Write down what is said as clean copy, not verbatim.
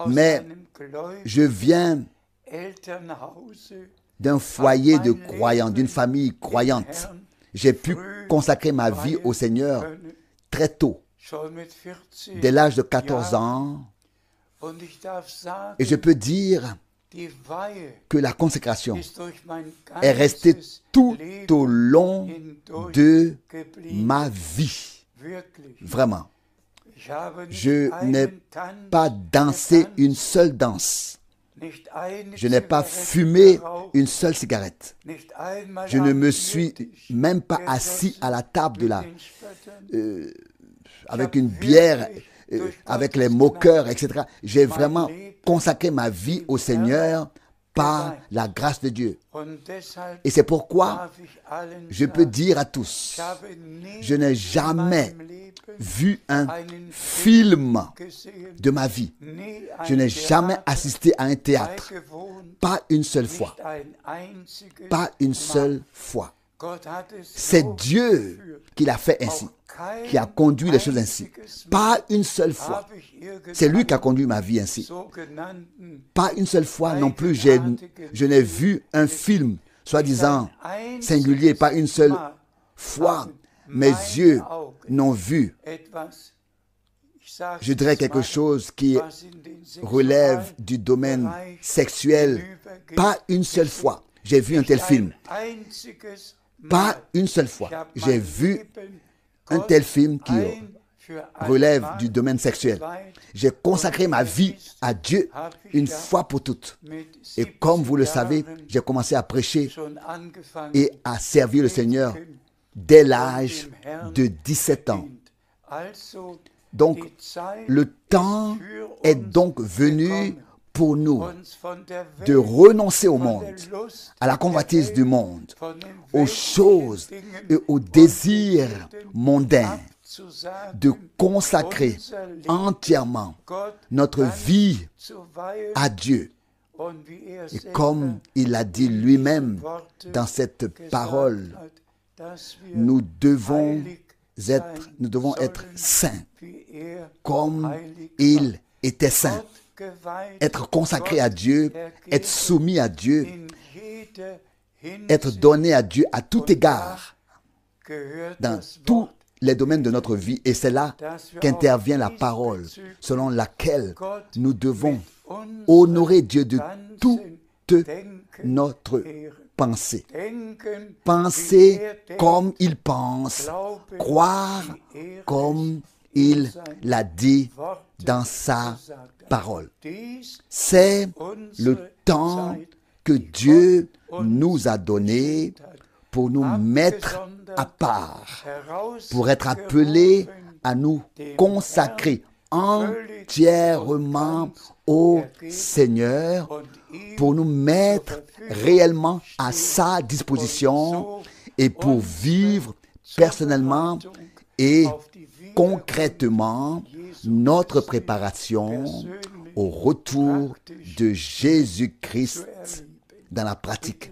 mais je viens d'un foyer de croyants, d'une famille croyante. J'ai pu consacrer ma vie au Seigneur très tôt, dès l'âge de 14 ans. Et je peux dire que la consécration est restée tout au long de ma vie. Vraiment. Je n'ai pas dansé une seule danse. Je n'ai pas fumé une seule cigarette. Je ne me suis même pas assis à la table avec une bière, avec les moqueurs, etc. J'ai vraiment consacré ma vie au Seigneur par la grâce de Dieu. Et c'est pourquoi je peux dire à tous, je n'ai jamais vu un film de ma vie. Je n'ai jamais assisté à un théâtre. Pas une seule fois. Pas une seule fois. C'est Dieu qui l'a fait ainsi, qui a conduit les choses ainsi. Pas une seule fois. C'est lui qui a conduit ma vie ainsi. Pas une seule fois non plus, je n'ai vu un film, soi-disant singulier, pas une seule fois. Mes yeux n'ont vu. Je dirais quelque chose qui relève du domaine sexuel. Pas une seule fois. J'ai vu un tel film. Pas une seule fois. J'ai vu un tel film qui relève du domaine sexuel. J'ai consacré ma vie à Dieu une fois pour toutes. Et comme vous le savez, j'ai commencé à prêcher et à servir le Seigneur dès l'âge de 17 ans. Donc, le temps est donc venu pour nous de renoncer au monde, à la convoitise du monde, aux choses et aux désirs mondains, de consacrer entièrement notre vie à Dieu. Et comme il l'a dit lui-même dans cette parole, nous devons être saints, comme il était saint. Être consacré à Dieu, être soumis à Dieu, être donné à Dieu à tout égard, dans tous les domaines de notre vie. Et c'est là qu'intervient la parole, selon laquelle nous devons honorer Dieu de toute notre pensée. Penser comme il pense, croire comme il l'a dit dans sa parole. C'est le temps que Dieu nous a donné pour nous mettre à part, pour être appelés à nous consacrer entièrement au Seigneur, pour nous mettre réellement à sa disposition et pour vivre personnellement et concrètement notre préparation au retour de Jésus-Christ dans la pratique.